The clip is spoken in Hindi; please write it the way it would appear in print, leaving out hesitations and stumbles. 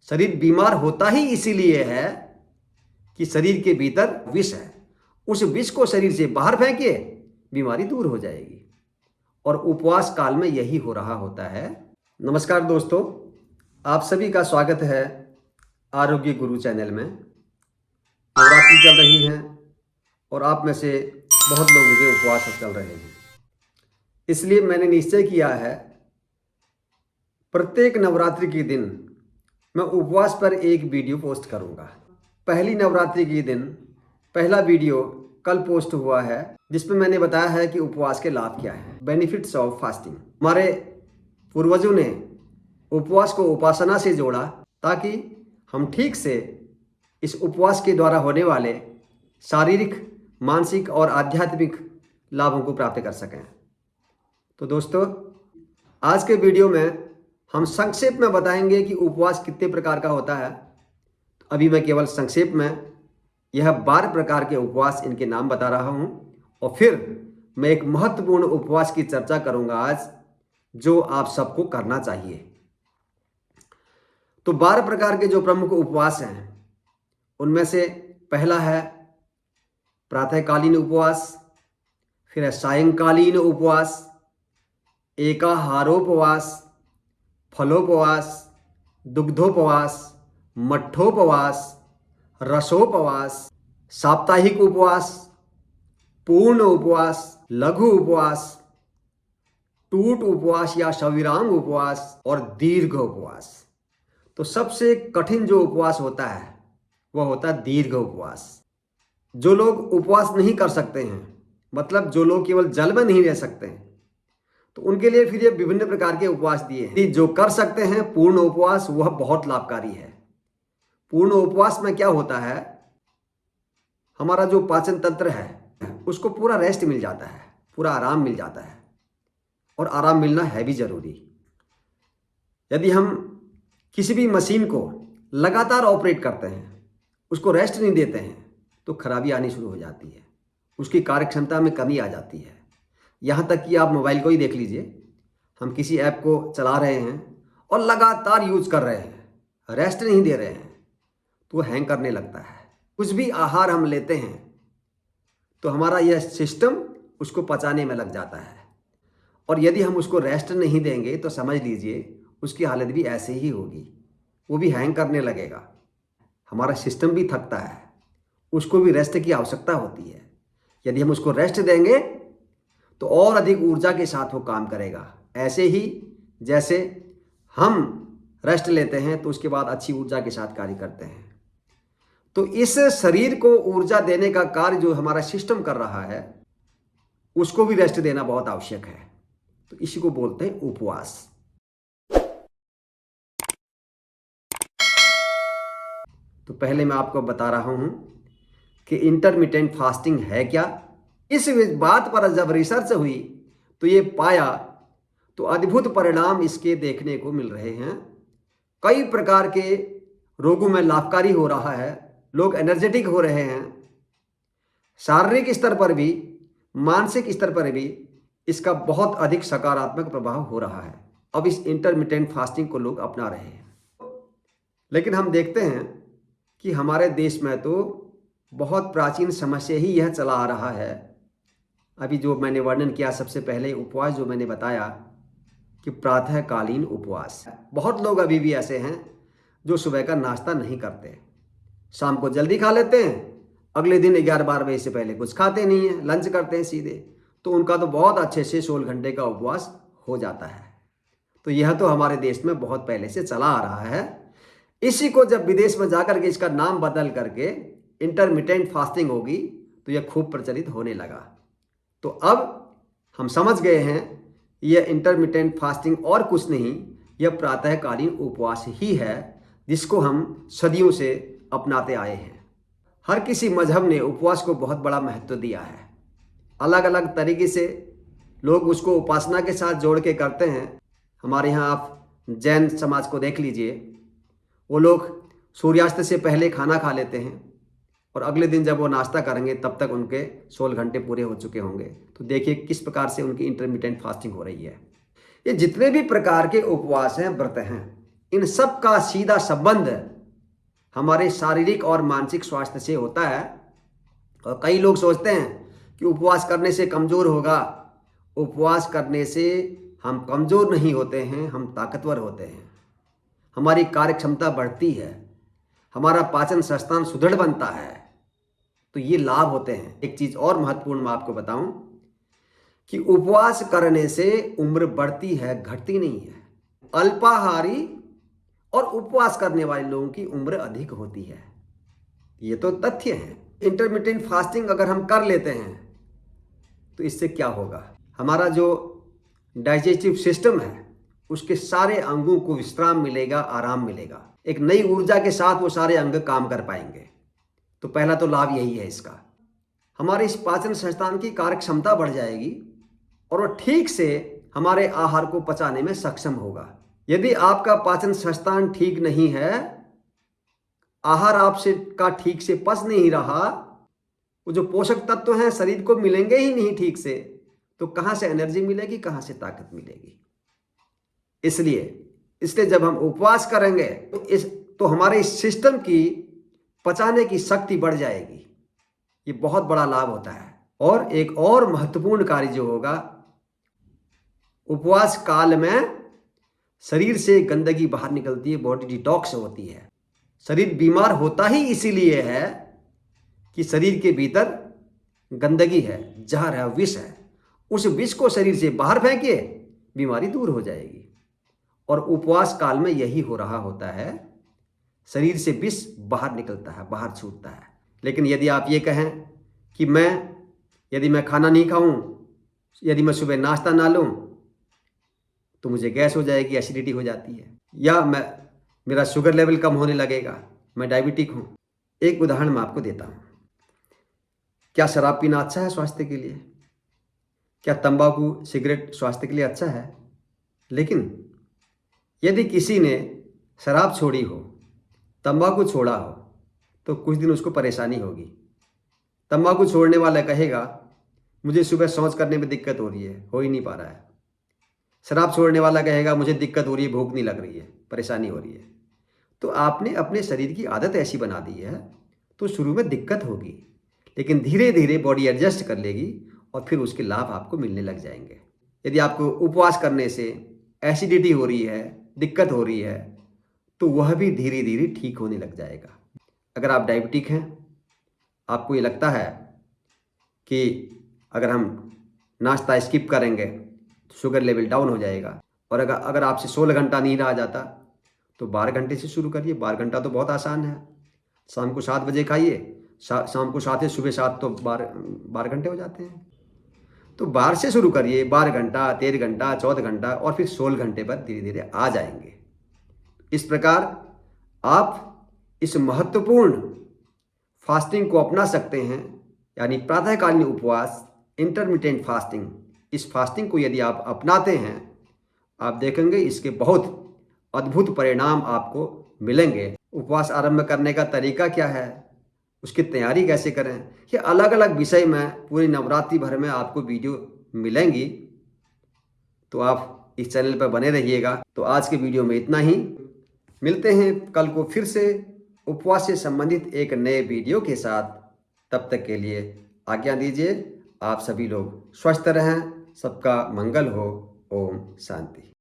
शरीर बीमार होता ही इसीलिए है कि शरीर के भीतर विष है। उस विष को शरीर से बाहर फेंकिए, बीमारी दूर हो जाएगी। और उपवास काल में यही हो रहा होता है। नमस्कार दोस्तों, आप सभी का स्वागत है आरोग्य गुरु चैनल में। नवरात्रि चल रही है और आप में से बहुत लोगों के उपवास चल रहे हैं। इसलिए मैंने निश्चय किया है प्रत्येक नवरात्रि के दिन मैं उपवास पर एक वीडियो पोस्ट करूंगा। पहली नवरात्रि के दिन पहला वीडियो कल पोस्ट हुआ है, जिसमें मैंने बताया है कि उपवास के लाभ क्या है, बेनिफिट्स ऑफ फास्टिंग। हमारे पूर्वजों ने उपवास को उपासना से जोड़ा ताकि हम ठीक से इस उपवास के द्वारा होने वाले शारीरिक, मानसिक और आध्यात्मिक लाभों को प्राप्त कर सकें। तो दोस्तों, आज के वीडियो में हम संक्षेप में बताएंगे कि उपवास कितने प्रकार का होता है। अभी मैं केवल संक्षेप में यह 12 प्रकार के उपवास, इनके नाम बता रहा हूं और फिर मैं एक महत्वपूर्ण उपवास की चर्चा करूंगा आज, जो आप सबको करना चाहिए। तो 12 प्रकार के जो प्रमुख उपवास हैं उनमें से पहला है प्रातःकालीन उपवास, फिर है सायंकालीन उपवास, एकाहारोपवास, फलोपवास, दुग्धोपवास, मठोपवास, रसोपवास, साप्ताहिक उपवास, पूर्ण उपवास, लघु उपवास, टूट उपवास या सविराम उपवास और दीर्घ उपवास। तो सबसे कठिन जो उपवास होता है वह होता है दीर्घ उपवास। जो लोग उपवास नहीं कर सकते हैं, मतलब जो लोग केवल जल में नहीं रह सकते हैं, तो उनके लिए फिर ये विभिन्न प्रकार के उपवास दिए हैं। जो कर सकते हैं पूर्ण उपवास, वह बहुत लाभकारी है। पूर्ण उपवास में क्या होता है, हमारा जो पाचन तंत्र है उसको पूरा रेस्ट मिल जाता है, पूरा आराम मिल जाता है, और आराम मिलना है भी जरूरी। यदि हम किसी भी मशीन को लगातार ऑपरेट करते हैं, उसको रेस्ट नहीं देते हैं, तो खराबी आनी शुरू हो जाती है, उसकी कार्यक्षमता में कमी आ जाती है। यहाँ तक कि आप मोबाइल को ही देख लीजिए, हम किसी ऐप को चला रहे हैं और लगातार यूज कर रहे हैं, रेस्ट नहीं दे रहे हैं, तो वो हैंग करने लगता है। कुछ भी आहार हम लेते हैं तो हमारा यह सिस्टम उसको पचाने में लग जाता है, और यदि हम उसको रेस्ट नहीं देंगे तो समझ लीजिए उसकी हालत भी ऐसे ही होगी, वो भी हैंग करने लगेगा। हमारा सिस्टम भी थकता है, उसको भी रेस्ट की आवश्यकता होती है। यदि हम उसको रेस्ट देंगे तो और अधिक ऊर्जा के साथ वो काम करेगा। ऐसे ही जैसे हम रेस्ट लेते हैं तो उसके बाद अच्छी ऊर्जा के साथ कार्य करते हैं। तो इस शरीर को ऊर्जा देने का कार्य जो हमारा सिस्टम कर रहा है, उसको भी रेस्ट देना बहुत आवश्यक है। तो इसी को बोलते हैं उपवास। तो पहले मैं आपको बता रहा हूं कि इंटरमिटेंट फास्टिंग है क्या। इस बात पर जब रिसर्च हुई तो ये पाया तो अद्भुत परिणाम इसके देखने को मिल रहे हैं। कई प्रकार के रोगों में लाभकारी हो रहा है, लोग एनर्जेटिक हो रहे हैं, शारीरिक स्तर पर भी, मानसिक स्तर पर भी इसका बहुत अधिक सकारात्मक प्रभाव हो रहा है। अब इस इंटरमिटेंट फास्टिंग को लोग अपना रहे हैं। लेकिन हम देखते हैं कि हमारे देश में तो बहुत प्राचीन समय से ही यह चला आ रहा है। अभी जो मैंने वर्णन किया सबसे पहले उपवास, जो मैंने बताया कि प्रातःकालीन उपवास, बहुत लोग अभी भी ऐसे हैं जो सुबह का नाश्ता नहीं करते, शाम को जल्दी खा लेते हैं, अगले दिन 11-12 बजे से पहले कुछ खाते नहीं हैं, लंच करते हैं सीधे, तो उनका तो बहुत अच्छे से 16 घंटे का उपवास हो जाता है। तो यह तो हमारे देश में बहुत पहले से चला आ रहा है। इसी को जब विदेश में जाकर के इसका नाम बदल करके इंटरमिटेंट फास्टिंग होगी तो यह खूब प्रचलित होने लगा। तो अब हम समझ गए हैं यह इंटरमिटेंट फास्टिंग और कुछ नहीं, यह प्रातःकालीन उपवास ही है, जिसको हम सदियों से अपनाते आए हैं। हर किसी मजहब ने उपवास को बहुत बड़ा महत्व दिया है। अलग अलग तरीके से लोग उसको उपासना के साथ जोड़ के करते हैं। हमारे यहाँ आप जैन समाज को देख लीजिए, वो लोग सूर्यास्त से पहले खाना खा लेते हैं और अगले दिन जब वो नाश्ता करेंगे तब तक उनके 16 घंटे पूरे हो चुके होंगे। तो देखिए किस प्रकार से उनकी इंटरमिटेंट फास्टिंग हो रही है। ये जितने भी प्रकार के उपवास हैं, व्रत हैं, इन सब का सीधा संबंध हमारे शारीरिक और मानसिक स्वास्थ्य से होता है। और कई लोग सोचते हैं कि उपवास करने से कमज़ोर होगा। उपवास करने से हम कमज़ोर नहीं होते हैं, हम ताकतवर होते हैं। हमारी कार्य क्षमता बढ़ती है, हमारा पाचन संस्थान सुदृढ़ बनता है। तो ये लाभ होते हैं। एक चीज़ और महत्वपूर्ण मैं आपको बताऊं कि उपवास करने से उम्र बढ़ती है, घटती नहीं है। अल्पाहारी और उपवास करने वाले लोगों की उम्र अधिक होती है। ये तो तथ्य है। इंटरमिटेंट फास्टिंग अगर हम कर लेते हैं तो इससे क्या होगा, हमारा जो डाइजेस्टिव सिस्टम है उसके सारे अंगों को विश्राम मिलेगा, आराम मिलेगा। एक नई ऊर्जा के साथ वो सारे अंग काम कर पाएंगे। तो पहला तो लाभ यही है इसका। हमारे इस पाचन संस्थान की कार्य क्षमता बढ़ जाएगी और वो ठीक से हमारे आहार को पचाने में सक्षम होगा। यदि आपका पाचन संस्थान ठीक नहीं है, आहार आपसे का ठीक से पच नहीं रहा, वो जो पोषक तत्व हैं शरीर को मिलेंगे ही नहीं ठीक से, तो कहाँ से एनर्जी मिलेगी, कहाँ से ताकत मिलेगी। इसलिए जब हम उपवास करेंगे तो हमारे इस सिस्टम की पचाने की शक्ति बढ़ जाएगी। ये बहुत बड़ा लाभ होता है। और एक और महत्वपूर्ण कार्य जो होगा, उपवास काल में शरीर से गंदगी बाहर निकलती है, बॉडी डिटॉक्स होती है। शरीर बीमार होता ही इसीलिए है कि शरीर के भीतर गंदगी है, जहर है, विष है। उस विष को शरीर से बाहर फेंकिए, बीमारी दूर हो जाएगी। और उपवास काल में यही हो रहा होता है, शरीर से विष बाहर निकलता है, बाहर छूटता है। लेकिन यदि आप ये कहें कि यदि मैं खाना नहीं खाऊं, यदि मैं सुबह नाश्ता ना लूं, तो मुझे गैस हो जाएगी, एसिडिटी हो जाती है, या मेरा शुगर लेवल कम होने लगेगा, मैं डायबिटिक हूं। एक उदाहरण मैं आपको देता हूं। क्या शराब पीना अच्छा है स्वास्थ्य के लिए? क्या तंबाकू, सिगरेट स्वास्थ्य के लिए अच्छा है? लेकिन यदि किसी ने शराब छोड़ी हो, तंबाकू छोड़ा हो, तो कुछ दिन उसको परेशानी होगी। तंबाकू छोड़ने वाला कहेगा मुझे सुबह शौच करने में दिक्कत हो रही है, हो ही नहीं पा रहा है। शराब छोड़ने वाला कहेगा मुझे दिक्कत हो रही है, भूख नहीं लग रही है, परेशानी हो रही है। तो आपने अपने शरीर की आदत ऐसी बना दी है, तो शुरू में दिक्कत होगी, लेकिन धीरे धीरे बॉडी एडजस्ट कर लेगी और फिर उसके लाभ आपको मिलने लग जाएंगे। यदि आपको उपवास करने से एसिडिटी हो रही है, दिक्कत हो रही है, तो वह भी धीरे धीरे ठीक होने लग जाएगा। अगर आप डायबिटिक हैं, आपको ये लगता है कि अगर हम नाश्ता स्किप करेंगे तो शुगर लेवल डाउन हो जाएगा, और अगर आपसे 16 घंटा नहीं रहा जाता तो 12 घंटे से शुरू करिए। 12 घंटा तो बहुत आसान है। शाम को 7 बजे खाइए, शाम को 7 से सुबह 7, तो 12 घंटे हो जाते हैं। तो 12 से शुरू करिए, 12 घंटा, 13 घंटा, 14 घंटा, और फिर 16 घंटे पर धीरे धीरे आ जाएंगे। इस प्रकार आप इस महत्वपूर्ण फास्टिंग को अपना सकते हैं, यानी प्रातःकालीन उपवास, इंटरमिटेंट फास्टिंग। इस फास्टिंग को यदि आप अपनाते हैं, आप देखेंगे इसके बहुत अद्भुत परिणाम आपको मिलेंगे। उपवास आरंभ करने का तरीका क्या है, उसकी तैयारी कैसे करें, ये अलग अलग विषय में पूरी नवरात्रि भर में आपको वीडियो मिलेंगी। तो आप इस चैनल पर बने रहिएगा। तो आज के वीडियो में इतना ही। मिलते हैं कल को फिर से उपवास से संबंधित एक नए वीडियो के साथ। तब तक के लिए आज्ञा दीजिए। आप सभी लोग स्वस्थ रहें, सबका मंगल हो। ओम शांति।